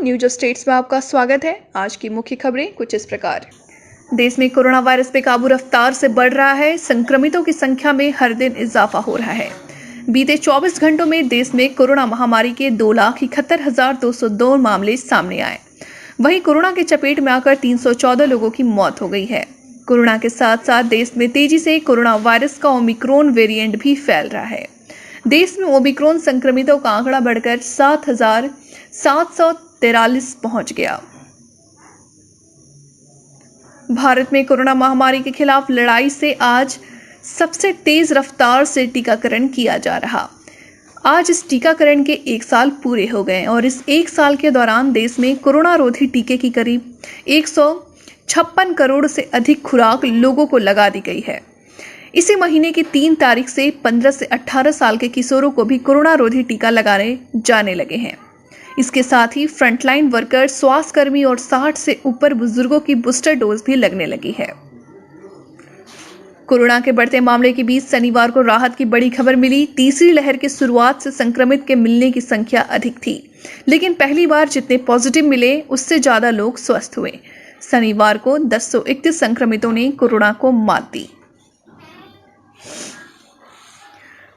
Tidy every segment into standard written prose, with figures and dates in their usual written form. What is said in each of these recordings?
News states में आपका स्वागत है। आज की मुख्य खबरें कुछ इस प्रकार। देश में कोरोना वायरस पे काबू रफ्तार से बढ़ रहा है। संक्रमितों की संख्या में हर दिन इजाफा हो रहा है। बीते 24 घंटों में देश में कोरोना महामारी के 2,71,202 मामले सामने आए। वहीं कोरोना की चपेट में आकर 314 लोगों की मौत हो गई है। कोरोना के साथ साथ देश में तेजी से कोरोना वायरस का ओमिक्रॉन वेरिएंट भी फैल रहा है। देश में ओमिक्रॉन संक्रमितों का आंकड़ा बढ़कर 7,743 पहुंच गया। भारत में कोरोना महामारी के खिलाफ लड़ाई से आज सबसे तेज रफ्तार से टीकाकरण किया जा रहा। आज इस टीकाकरण के 1 साल पूरे हो गए और इस 1 साल के दौरान देश में कोरोना रोधी टीके की करीब 156 करोड़ से अधिक खुराक लोगों को लगा दी गई है। इसी महीने की 3 तारीख से 15 से 18 साल के किशोरों को भी कोरोना रोधी टीका लगाने जाने लगे हैं। इसके साथ ही फ्रंटलाइन वर्कर, स्वास्थ्यकर्मी और 60 से ऊपर बुजुर्गों की बूस्टर डोज भी लगने लगी है। कोरोना के बढ़ते मामले के बीच शनिवार को राहत की बड़ी खबर मिली। तीसरी लहर की शुरुआत से संक्रमित के मिलने की संख्या अधिक थी, लेकिन पहली बार जितने पॉजिटिव मिले उससे ज्यादा लोग स्वस्थ हुए। शनिवार को 1031 संक्रमितों ने कोरोना को मात दी।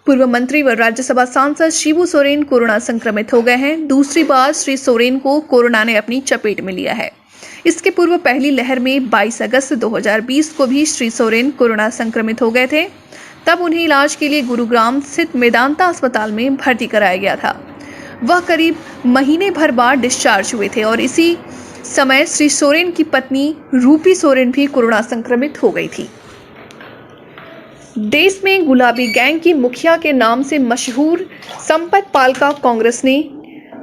पूर्व मंत्री व राज्यसभा सांसद शिबू सोरेन कोरोना संक्रमित हो गए हैं। दूसरी बार श्री सोरेन को कोरोना ने अपनी चपेट में लिया है। इसके पूर्व पहली लहर में 22 अगस्त 2020 को भी श्री सोरेन कोरोना संक्रमित हो गए थे। तब उन्हें इलाज के लिए गुरुग्राम स्थित मेदांता अस्पताल में भर्ती कराया गया था। वह करीब महीने भर बाद डिस्चार्ज हुए थे और इसी समय श्री सोरेन की पत्नी रूपी सोरेन भी कोरोना संक्रमित हो गई थी। देश में गुलाबी गैंग की मुखिया के नाम से मशहूर संपत पाल का कांग्रेस ने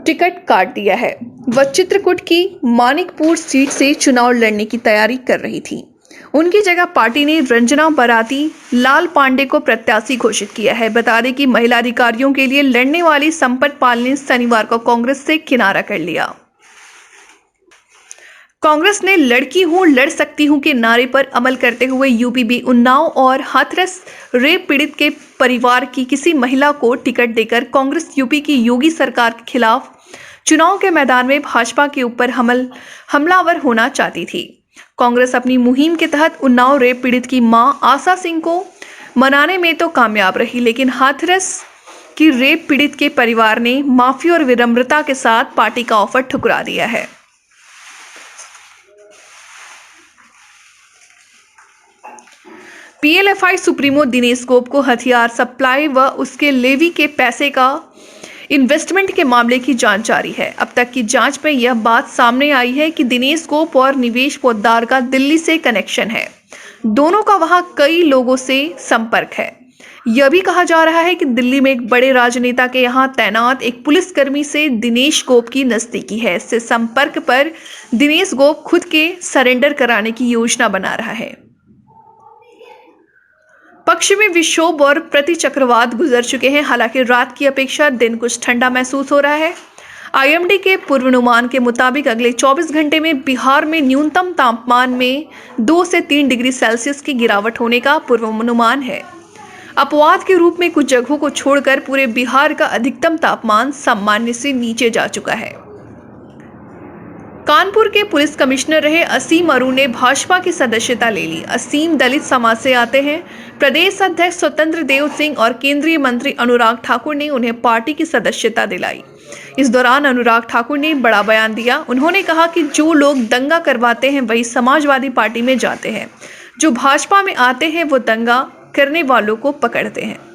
टिकट काट दिया है। वह चित्रकूट की मानिकपुर सीट से चुनाव लड़ने की तैयारी कर रही थी। उनकी जगह पार्टी ने रंजना बराती लाल पांडे को प्रत्याशी घोषित किया है। बता दें कि महिला अधिकारियों के लिए लड़ने वाली संपत पाल ने शनिवार को कांग्रेस से किनारा कर लिया। कांग्रेस ने लड़की हूं लड़ सकती हूं के नारे पर अमल करते हुए यूपी उन्नाव और हाथरस रेप पीड़ित के परिवार की किसी महिला को टिकट देकर कांग्रेस यूपी की योगी सरकार के खिलाफ चुनाव के मैदान में भाजपा के ऊपर हमलावर होना चाहती थी। कांग्रेस अपनी मुहिम के तहत उन्नाव रेप पीड़ित की मां आशा सिंह को मनाने में तो कामयाब रही, लेकिन हाथरस की रेप पीड़ित के परिवार ने माफी और विनम्रता के साथ पार्टी का ऑफर ठुकरा दिया है। पीएलएफआई सुप्रीमो दिनेश गोप को हथियार सप्लाई व उसके लेवी के पैसे का इन्वेस्टमेंट के मामले की जांच जारी है। अब तक की जांच में यह बात सामने आई है कि दिनेश गोप और निवेश पोद्दार का दिल्ली से कनेक्शन है। दोनों का वहां कई लोगों से संपर्क है। यह भी कहा जा रहा है कि दिल्ली में एक बड़े राजनेता के यहां तैनात एक पुलिसकर्मी से दिनेश गोप की नजदीकी है। इससे संपर्क पर दिनेश गोप खुद के सरेंडर कराने की योजना बना रहा है। पश्चिमी विक्षोभ और प्रति चक्रवात गुजर चुके हैं। हालांकि रात की अपेक्षा दिन कुछ ठंडा महसूस हो रहा है। आईएमडी के पूर्वानुमान के मुताबिक अगले 24 घंटे में बिहार में न्यूनतम तापमान में 2 से 3 डिग्री सेल्सियस की गिरावट होने का पूर्वानुमान है। अपवाद के रूप में कुछ जगहों को छोड़कर पूरे बिहार का अधिकतम तापमान सामान्य से नीचे जा चुका है। कानपुर के पुलिस कमिश्नर रहे असीम अरुण ने भाजपा की सदस्यता ले ली। असीम दलित समाज से आते हैं। प्रदेश अध्यक्ष स्वतंत्र देव सिंह और केंद्रीय मंत्री अनुराग ठाकुर ने उन्हें पार्टी की सदस्यता दिलाई। इस दौरान अनुराग ठाकुर ने बड़ा बयान दिया। उन्होंने कहा कि जो लोग दंगा करवाते हैं वही समाजवादी पार्टी में जाते हैं, जो भाजपा में आते हैं वो दंगा करने वालों को पकड़ते हैं।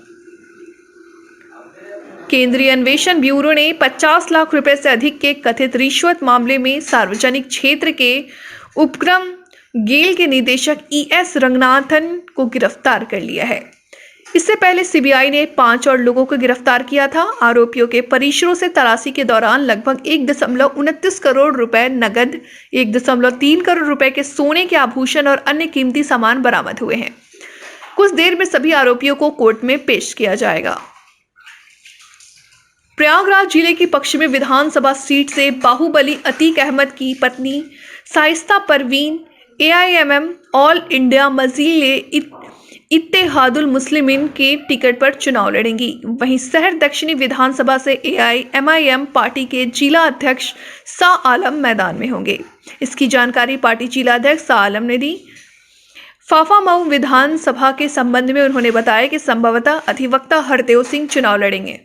केंद्रीय अन्वेषण ब्यूरो ने 50 लाख रुपए से अधिक के कथित रिश्वत मामले में सार्वजनिक क्षेत्र के उपक्रम गेल के निदेशक ES रंगनाथन को गिरफ्तार कर लिया है। इससे पहले सीबीआई ने 5 और लोगों को गिरफ्तार किया था। आरोपियों के परिसरों से तलाशी के दौरान लगभग 1.29 करोड़ रुपए नगद, 1.3 करोड़ रुपए के सोने के आभूषण और अन्य कीमती सामान बरामद हुए हैं। कुछ देर में सभी आरोपियों को कोर्ट में पेश किया जाएगा। प्रयागराज जिले की पश्चिमी विधानसभा सीट से बाहुबली अतीक अहमद की पत्नी Shaista Parveen AIMM all India Majlise Ittehadul Muslimeen के टिकट पर चुनाव लड़ेंगी। वहीं शहर दक्षिणी विधानसभा से एआईएमआईएम पार्टी के जिला अध्यक्ष शाह आलम मैदान में होंगे। इसकी जानकारी पार्टी जिला अध्यक्ष शाह आलम ने दी। फाफामऊ विधानसभा के संबंध में उन्होंने बताया कि संभवतः अधिवक्ता हरदेव सिंह चुनाव लड़ेंगे।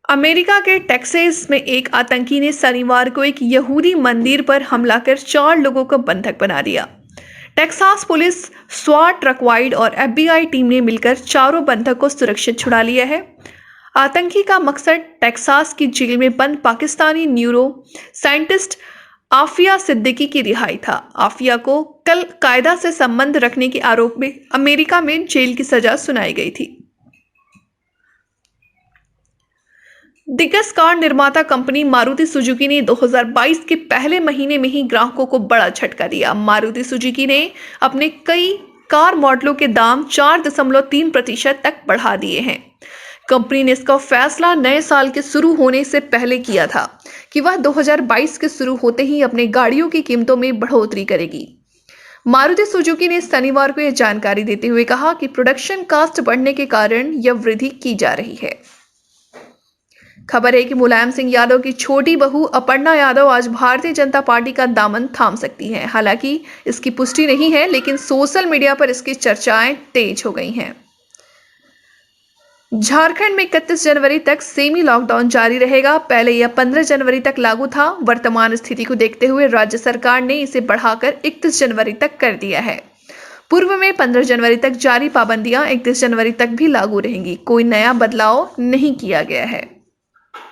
अमेरिका के टेक्सास में एक आतंकी ने शनिवार को एक यहूदी मंदिर पर हमला कर 4 लोगों को बंधक बना दिया। टेक्सास पुलिस, स्वाट, ट्रकवाइड और एफबीआई टीम ने मिलकर चारों बंधक को सुरक्षित छुड़ा लिया है। आतंकी का मकसद टेक्सास की जेल में बंद पाकिस्तानी न्यूरो साइंटिस्ट आफिया सिद्दीकी की रिहाई था। आफिया को कल कायदा से संबंध रखने के आरोप में अमेरिका में जेल की सजा सुनाई गई थी। दिग्गज कार निर्माता कंपनी मारुति सुजुकी ने 2022 के पहले महीने में ही ग्राहकों को बड़ा झटका दिया। मारुति सुजुकी ने अपने कई कार मॉडलों के दाम 4.3% तक बढ़ा दिए हैं। कंपनी ने इसका फैसला नए साल के शुरू होने से पहले किया था कि वह 2022 के शुरू होते ही अपने गाड़ियों की कीमतों में बढ़ोतरी करेगी। मारुति सुजुकी ने शनिवार को यह जानकारी देते हुए कहा कि प्रोडक्शन कॉस्ट बढ़ने के कारण यह वृद्धि की जा रही है। खबर है कि मुलायम सिंह यादव की छोटी बहू अपर्णा यादव आज भारतीय जनता पार्टी का दामन थाम सकती हैं। हालांकि इसकी पुष्टि नहीं है, लेकिन सोशल मीडिया पर इसकी चर्चाएं तेज हो गई हैं। झारखंड में 31 जनवरी तक सेमी लॉकडाउन जारी रहेगा। पहले यह 15 जनवरी तक लागू था। वर्तमान स्थिति को देखते हुए राज्य सरकार ने इसे बढ़ाकर 31 जनवरी तक कर दिया है। पूर्व में 15 जनवरी तक जारी पाबंदियां 31 जनवरी तक भी लागू रहेंगी। कोई नया बदलाव नहीं किया गया है।